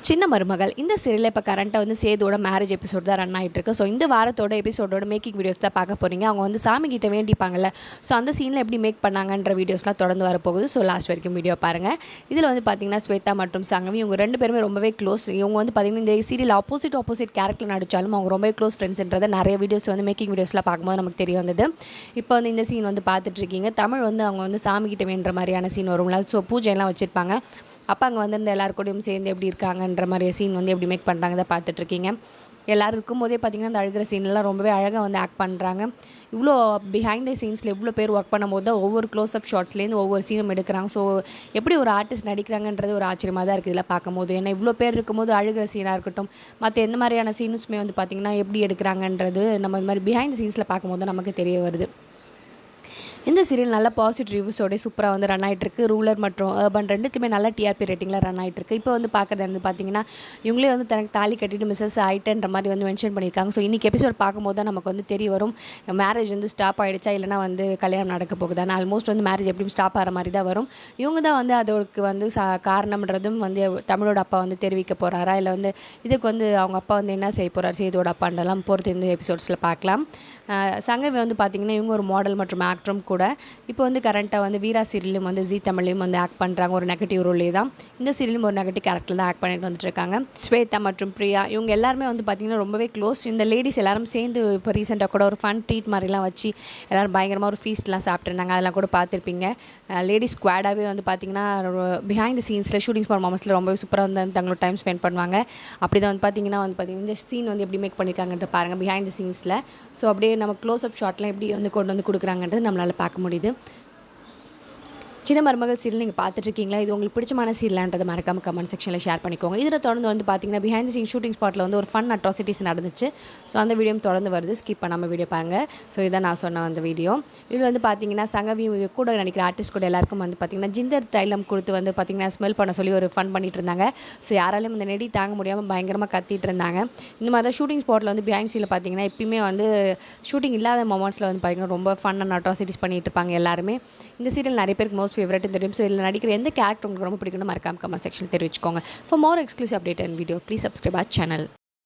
சின்ன மருமகள் இந்த சீரியலில் இப்போ கரண்ட்டாக வந்து சேதுவோட மேரேஜ் எபிசோட் தான் ரன் ஆகிட்டு இருக்கு. ஸோ இந்த வாரத்தோட எபிசோடோட மேக்கிங் வீடியோஸ் தான் பார்க்க போகிறீங்க. அவங்க வந்து சாமி கிட்ட வேண்டிப்பாங்கல்ல, ஸோ அந்த சீனில் எப்படி மேக் பண்ணாங்கன்ற வீடியோஸ்லாம் தொடர்ந்து வரப்போகுது. ஸோ லாஸ்ட் வரைக்கும் வீடியோ பாருங்கள். இதில் வந்து பார்த்தீங்கன்னா ஸ்வேதா மற்றும் சங்கவி இவங்க ரெண்டு பேருமே ரொம்பவே க்ளோஸ். இவங்க வந்து பார்த்தீங்கன்னா இந்த சீரியல் ஆப்போசிட் கேரக்டர் நடித்தாலும் அவங்க ரொம்பவே க்ளோஸ் ஃப்ரெண்ட்ஸ்ன்றதை நிறைய வீடியோஸ் வந்து மேக்கிங் வீடியோஸ்லாம் பார்க்கும்போது நமக்கு தெரிய வந்தது. இப்போ வந்து இந்த சீன் வந்து பார்த்துட்டு இருக்கீங்க. தமிழ் வந்து அவங்க வந்து சாமி கிட்ட வேண்டுற மாதிரியான சீன் வரும்ல, ஸோ பூஜையெல்லாம் வச்சுருப்பாங்க. அப்போ அங்கே வந்து இந்த எல்லாருக்கூடையும் சேர்ந்து எப்படி இருக்காங்கன்ற மாதிரி சீன் வந்து எப்படி மேக் பண்ணுறாங்க தான் பார்த்துட்ருக்கீங்க. எல்லோரும் இருக்கும்போதே பார்த்தீங்கன்னா அந்த அழுகிற சீன்லாம் ரொம்பவே அழகாக வந்து ஆக்ட் பண்ணுறாங்க. இவ்வளோ பிஹைண்ட் த சீன்ஸில் இவ்வளோ பேர் ஒர்க் பண்ணும்போது தான் ஒவ்வொரு க்ளோஸ்அப் ஷாட்ஸ்லேருந்து ஒவ்வொரு சீனும் எடுக்கிறாங்க. ஸோ எப்படி ஒரு ஆர்டிஸ்ட் நடிக்கிறாங்கன்றது ஒரு ஆச்சரியமாக தான் இருக்குது இதில் பார்க்கும்போது. ஏன்னா இவ்வளோ பேர் இருக்கும்போது அழுகிற சீனாக இருக்கட்டும், மற்ற எந்த மாதிரியான சீன்ஸுமே வந்து பார்த்திங்கன்னா எப்படி எடுக்கிறாங்கன்றது நம்ம இந்த மாதிரி பிஹைண்ட் சீன்ஸில் பார்க்கும்போது நமக்கு தெரிய வருது. இந்த சீரியல் நல்ல பாசிட்டிவ் ரிவ்யூஸோட சூப்பராக வந்து ரன் ஆகிட்டு இருக்கு. ரூலர் மற்றும் அர்பன் ரெண்டுத்துமே நல்ல டிஆர்பி ரேட்டிங்கில் ரன் ஆகிட்டு இருக்கு. இப்போ வந்து பார்க்குறது வந்து பார்த்தீங்கன்னா இவங்களே வந்து தனக்கு தாலி கட்டிட்டு மிஸ்ஸஸ் ஆயிட்டன்ற மாதிரி வந்து மென்ஷன் பண்ணியிருக்காங்க. ஸோ இன்றைக்கி எபிசோட் பார்க்கும்போது தான் நமக்கு வந்து தெரிய வரும் மேரேஜ் வந்து ஸ்டாப் ஆகிடுச்சா இல்லைனா வந்து கல்யாணம் நடக்க போகுதான்னு. ஆல்மோஸ்ட் வந்து மேரேஜ் எப்படியும் ஸ்டாப் ஆகிற மாதிரி தான் வரும். இவங்க தான் வந்து அதற்கு வந்து காரணம்ன்றதும் வந்து தமிழோட அப்பா வந்து தெரிவிக்க போகிறாரா, இல்லை வந்து இதுக்கு வந்து அவங்க அப்பா வந்து என்ன செய்ய போகிறார் சேதுவோட அப்பான்றலாம் பொறுத்து இந்த எபிசோட்ஸில் பார்க்கலாம். சங்கவி வந்து பார்த்திங்கன்னா இவங்க ஒரு மாடல் மற்றும் ஆக்டரும் கூட. இப்போ வந்து கரண்ட்டாக வந்து வீரா சீரியலும் வந்து ஜி தமிழ்லையும் வந்து ஆக்ட் பண்ணுறாங்க. ஒரு நெகட்டிவ் ரோலே தான். இந்த சீரியலும் ஒரு நெகட்டிவ் கேரக்டர் தான் ஆக்ட் பண்ணிட்டு வந்துட்டு இருக்காங்க. ஸ்வேதா மற்றும் பிரியா இவங்க எல்லாருமே வந்து பார்த்திங்கன்னா ரொம்பவே க்ளோஸ். இந்த லேடிஸ் எல்லாரும் சேர்ந்து இப்போ ரீசெண்டாக கூட ஒரு ஃபன் ட்ரீட் மாதிரிலாம் வச்சு எல்லோரும் பயங்கரமாக ஒரு ஃபீஸ்ட்லாம் சாப்பிட்ருந்தாங்க. அதெல்லாம் கூட பார்த்துருப்பீங்க. லேடிஸ் ஸ்குவாடாகவே வந்து பார்த்திங்கன்னா பிஹைண்ட் த சீன்ஸில் ஷூட்டிங் ஃபார் மொமெண்ட்ஸில் ரொம்பவே சூப்பராக வந்து தங்களோட டைம் ஸ்பெண்ட் பண்ணுவாங்க. அப்படி தான் வந்து பார்த்திங்கன்னா இந்த சீன் வந்து எப்படி மேக் பண்ணியிருக்காங்கன்ற பாருங்கள் பிஹைண்ட் த சீன்ஸில். ஸோ அப்படியே நம்ம க்ளோஸ்அப் ஷாட்லாம் எப்படி வந்து கொண்டு வந்து கொடுக்குறாங்கன்றது நம்மளால் பார்க்க முடியுது. சின்ன மருமகள் சீரியல் நீங்கள் பார்த்துட்ருக்கீங்களா? இது உங்களுக்கு பிடிச்சமான சீரியலான்றதை மறக்காமல் கமெண்ட் செக்ஷனில் ஷேர் பண்ணிக்கோங்க. இதில் தொடர்ந்து வந்து பார்த்தீங்கன்னா பிஹைண்ட் சீன் ஷூட்டிங் ஸ்பாட்டில் வந்து ஒரு ஃபன் அட்ராசிட்டிஸ் நடந்துச்சு. ஸோ அந்த வீடியோ தொடர்ந்து வருது, ஸ்கிப் பண்ணாமல் வீடியோ பாருங்கள். ஸோ இதான் நான் சொன்ன அந்த வீடியோ. இதில் வந்து பார்த்தீங்கன்னா சங்கவி கூட நினைக்கிற ஆர்டிஸ்ட் கூட எல்லாருக்கும் வந்து பார்த்தீங்கன்னா ஜிஞ்சர் தைலம் கொடுத்து வந்து பார்த்தீங்கன்னா ஸ்மெல் பண்ண சொல்லி ஒரு ஃபன் பண்ணிட்டு இருந்தாங்க. ஸோ யாராலையும் இந்த நெடி தாங்க முடியாமல் பயங்கரமாக கத்திட்டு இருந்தாங்க. இந்த மாதிரி தான் ஷூட்டிங் ஸ்பாட்டில் வந்து பிஹைண்ட் சீனில் பார்த்தீங்கன்னா எப்பயுமே வந்து ஷூட்டிங் இல்லாத மொமெண்ட்ஸில் வந்து பார்த்தீங்கன்னா ரொம்ப ஃபன் அண்ட் அட்ராசிட்டிஸ் பண்ணிட்டு இருப்பாங்க எல்லாருமே. இந்த சீரியல் நிறைய பேருக்கு மோஸ்ட் ஃபேவரட் தெரியும். ஸோ இதில் நடிக்கிற எந்த கேரக்டர் உங்களுக்கு ரொம்ப பிடிக்கும்னு மறக்காம கமெண்ட் செக்ஷன் தெரிவிச்சுக்கோங்க. For more exclusive update and video please subscribe our channel.